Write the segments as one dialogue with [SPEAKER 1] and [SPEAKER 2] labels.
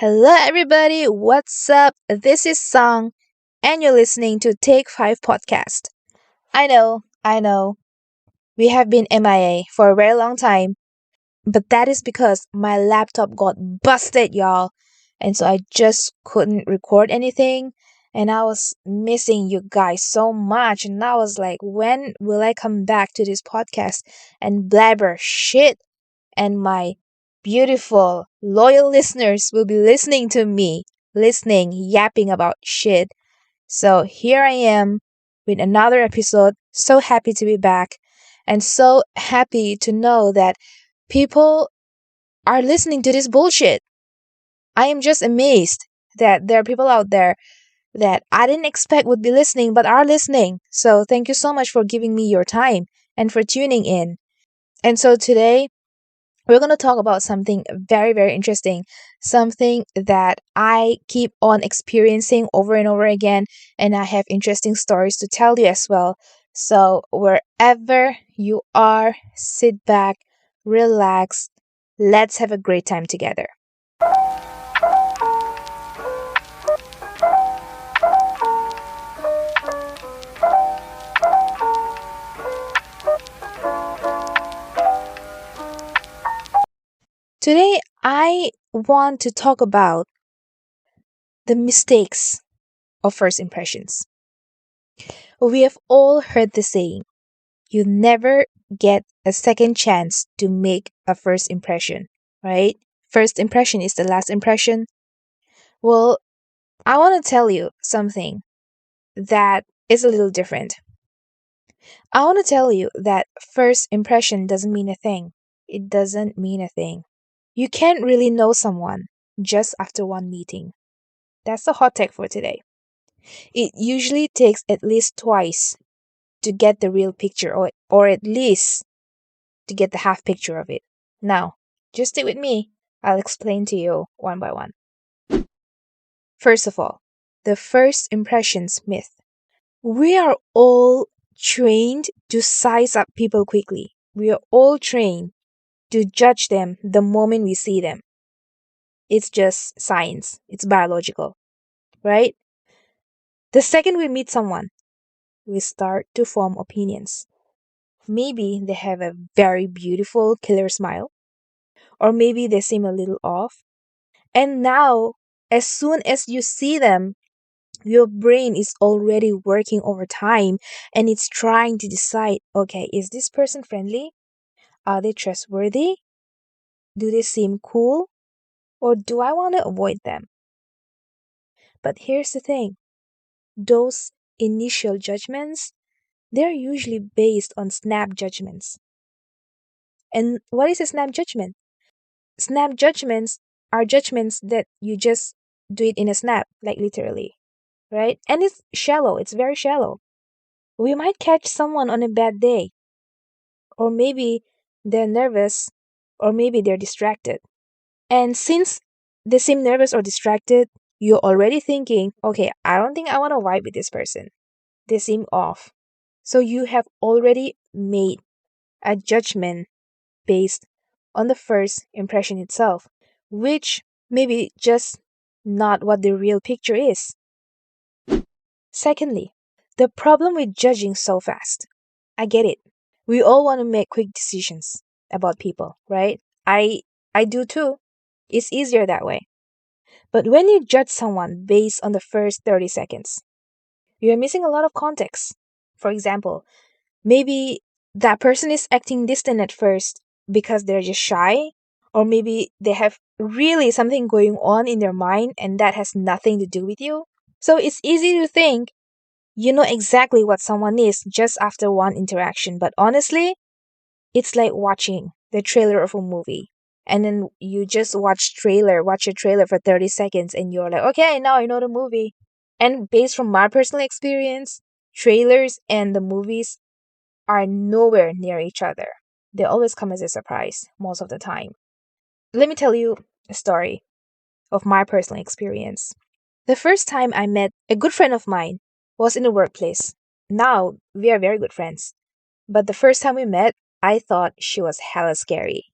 [SPEAKER 1] Hello, everybody. What's up? This is Song, and you're listening to Take 5 podcast. I know, we have been MIA for a very long time, but that is because my laptop got busted, y'all. And so I just couldn't record anything, and I was missing you guys so much. And I was like, when will I come back to this podcast and blabber shit? And my beautiful, loyal listeners will be listening to me, yapping about shit. So here I am with another episode. So happy to be back and so happy to know that people are listening to this bullshit. I am just amazed that there are people out there that I didn't expect would be listening but are listening. So thank you so much for giving me your time and for tuning in. And so today we're going to talk about something very, very interesting, something that I keep on experiencing over and over again, and I have interesting stories to tell you as well. So, wherever you are, sit back, relax, let's have a great time together. Today, I want to talk about the mistakes of first impressions. We have all heard the saying, you never get a second chance to make a first impression, right? First impression is the last impression. Well, I want to tell you something that is a little different. I want to tell you that first impression doesn't mean a thing. It doesn't mean a thing. You can't really know someone just after one meeting. That's the hot take for today. It usually takes at least twice to get the real picture, or at least to get the half picture of it. Now, just stay with me. I'll explain to you one by one. First of all, the first impressions myth. We are all trained to size up people quickly. We are all trained to judge them the moment we see them. It's just science, it's biological, right? The second we meet someone, we start to form opinions. Maybe they have a very beautiful killer smile, or maybe they seem a little off. And now, as soon as you see them, your brain is already working overtime and it's trying to decide, okay, is this person friendly? Are they trustworthy? Do they seem cool? Or do I want to avoid them? But here's the thing, those initial judgments, they're usually based on snap judgments. And what is a snap judgment? Snap judgments are judgments that you just do it in a snap, like literally, right? And it's shallow, it's very shallow. We might catch someone on a bad day, or maybe they're nervous, or maybe they're distracted. And since they seem nervous or distracted, you're already thinking, okay, I don't think I want to vibe with this person. They seem off. So you have already made a judgment based on the first impression itself, which maybe just not what the real picture is. Secondly, the problem with judging so fast. I get it. We all want to make quick decisions about people, right? I do too. It's easier that way. But when you judge someone based on the first 30 seconds, you're missing a lot of context. For example, maybe that person is acting distant at first because they're just shy, or maybe they have really something going on in their mind and that has nothing to do with you. So it's easy to think you know exactly what someone is just after one interaction, but honestly, it's like watching the trailer of a movie. And then you just watch a trailer for 30 seconds and you're like, okay, now I know the movie. And based from my personal experience, trailers and the movies are nowhere near each other. They always come as a surprise most of the time. Let me tell you a story of my personal experience. The first time I met a good friend of mine was in the workplace. Now we are very good friends. But the first time we met, I thought she was hella scary.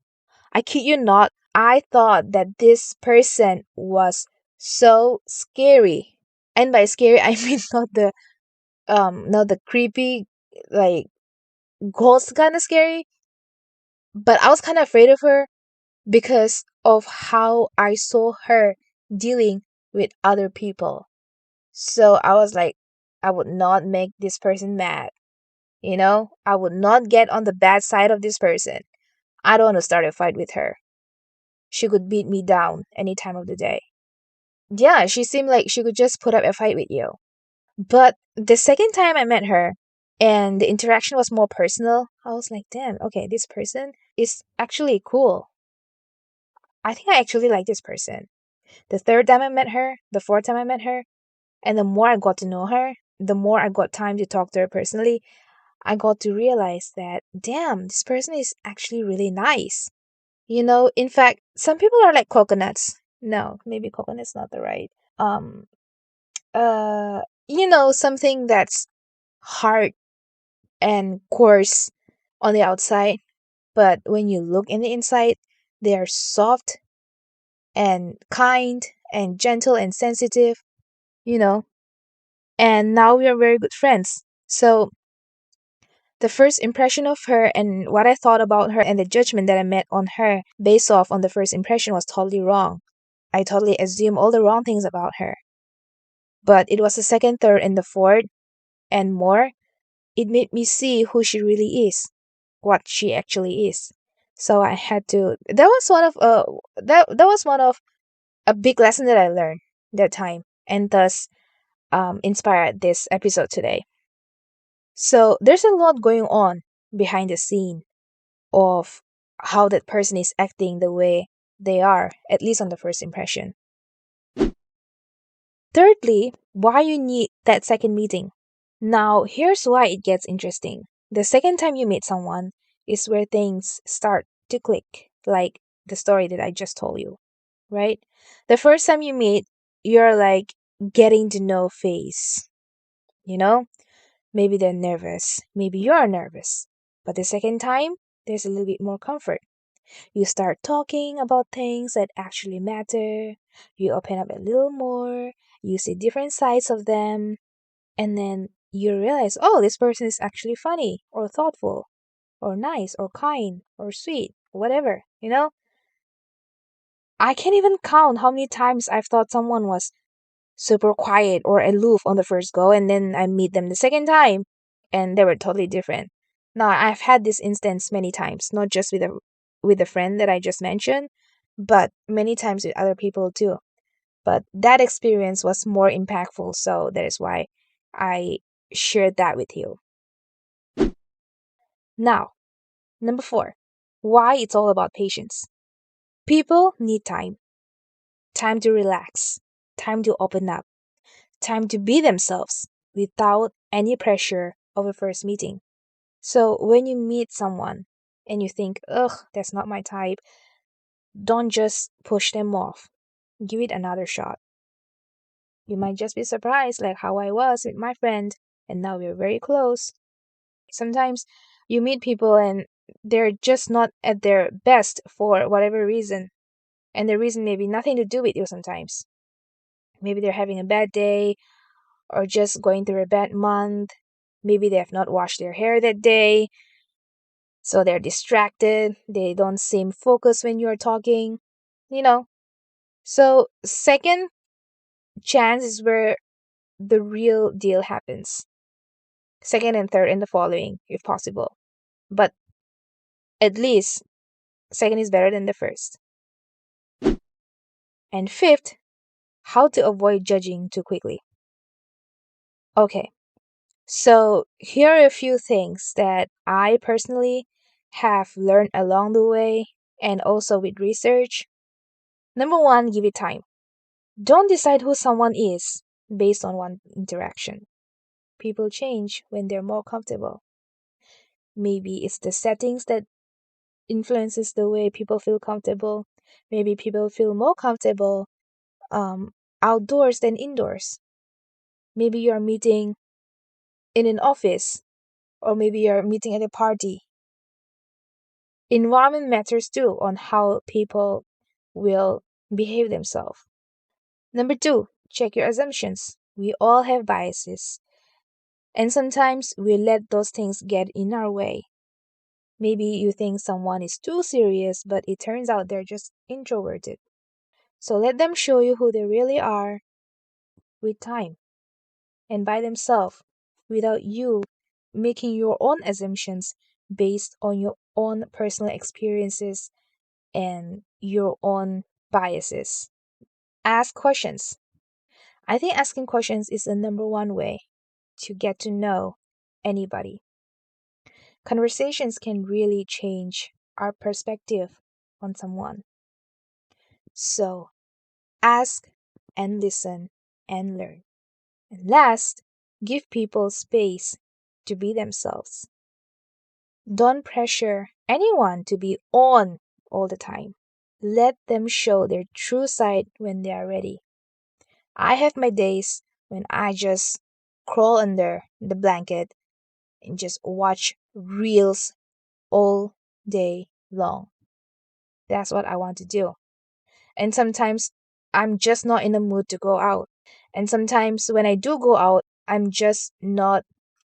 [SPEAKER 1] I kid you not, I thought that this person was so scary. And by scary I mean not the creepy, like ghost kind of scary, but I was kind of afraid of her because of how I saw her dealing with other people. So I was like, I would not make this person mad. I would not get on the bad side of this person. I don't want to start a fight with her. She could beat me down any time of the day. Yeah, she seemed like she could just put up a fight with you. But the second time I met her and the interaction was more personal, I was like, damn, okay, this person is actually cool. I think I actually like this person. The third time I met her, the fourth time I met her, and the more I got to know her, the more I got time to talk to her personally, I got to realize that, damn, this person is actually really nice. In fact, some people are like coconuts. No, maybe coconut's not the right. Um, something that's hard and coarse on the outside, but when you look in the inside, they are soft and kind and gentle and sensitive, you know. And now we are very good friends. So the first impression of her and what I thought about her and the judgment that I made on her based off on the first impression was totally wrong. I totally assumed all the wrong things about her. But it was the second, third, and the fourth, and more. It made me see who she really is, what she actually is. So I had to. That was one of a big lesson that I learned that time, and thus inspired this episode today. So there's a lot going on behind the scene of how that person is acting the way they are, at least on the first impression. Thirdly, why you need that second meeting. Now, here's why it gets interesting. The second time you meet someone is where things start to click, like the story that I just told you, right? The first time you meet, you're like getting to know phase, you know? Maybe they're nervous, maybe you're nervous. But the second time, there's a little bit more comfort. You start talking about things that actually matter. You open up a little more. You see different sides of them. And then you realize, oh, this person is actually funny or thoughtful or nice or kind or sweet, whatever, I can't even count how many times I've thought someone was super quiet or aloof on the first go, and then I meet them the second time and they were totally different. Now, I've had this instance many times, not just with a friend that I just mentioned, but many times with other people too. But that experience was more impactful, so that is why I shared that with you. Now, number 4, why it's all about patience. People need time to relax, time to open up, time to be themselves without any pressure of a first meeting. So when you meet someone and you think, ugh, that's not my type, don't just push them off. Give it another shot. You might just be surprised, like how I was with my friend, and now we're very close. Sometimes you meet people and they're just not at their best for whatever reason. And the reason may be nothing to do with you sometimes. Maybe they're having a bad day or just going through a bad month. Maybe they have not washed their hair that day. So they're distracted. They don't seem focused when you're talking. You know. So, second chance is where the real deal happens. Second and third and the following, if possible. But at least second is better than the first. And fifth, how to avoid judging too quickly. Okay, so here are a few things that I personally have learned along the way and also with research. Number 1, give it time. Don't decide who someone is based on one interaction. People change when they're more comfortable. Maybe it's the settings that influences the way people feel comfortable. Maybe people feel more comfortable um, outdoors than indoors. Maybe you're meeting in an office, or maybe you're meeting at a party. Environment matters too on how people will behave themselves. Number two, check your assumptions. We all have biases, and sometimes we let those things get in our way. Maybe you think someone is too serious, but it turns out they're just introverted. So let them show you who they really are with time and by themselves without you making your own assumptions based on your own personal experiences and your own biases. Ask questions. I think asking questions is the number one way to get to know anybody. Conversations can really change our perspective on someone. So ask and listen and learn. And last, give people space to be themselves. Don't pressure anyone to be on all the time. Let them show their true side when they are ready. I have my days when I just crawl under the blanket and just watch reels all day long. That's what I want to do. And sometimes I'm just not in the mood to go out. And sometimes when I do go out, I'm just not,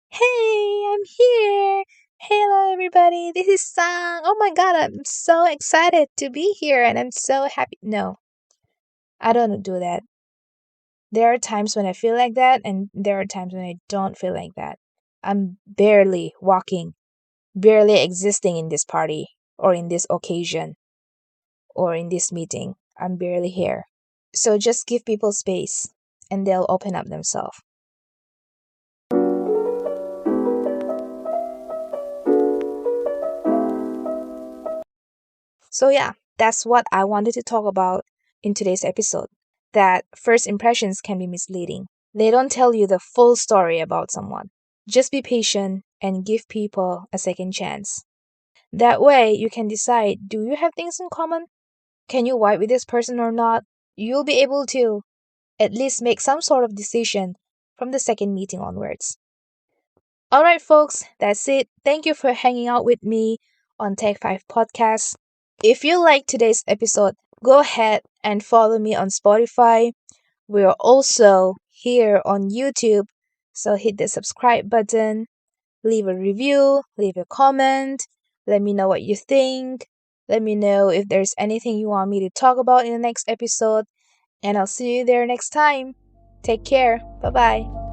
[SPEAKER 1] hey, I'm here. Hello, everybody. This is Sang. Oh my God, I'm so excited to be here and I'm so happy. No, I don't do that. There are times when I feel like that, and there are times when I don't feel like that. I'm barely walking, barely existing in this party or in this occasion or in this meeting. I'm barely here. So just give people space and they'll open up themselves. So, yeah, that's what I wanted to talk about in today's episode. That first impressions can be misleading. They don't tell you the full story about someone. Just be patient and give people a second chance. That way, you can decide, do you have things in common? Can you vibe with this person or not? You'll be able to at least make some sort of decision from the second meeting onwards. Alright, folks, that's it. Thank you for hanging out with me on Tech 5 Podcast. If you like today's episode, go ahead and follow me on Spotify. We're also here on YouTube, so hit the subscribe button, leave a review, leave a comment, let me know what you think. Let me know if there's anything you want me to talk about in the next episode, and I'll see you there next time. Take care. Bye bye.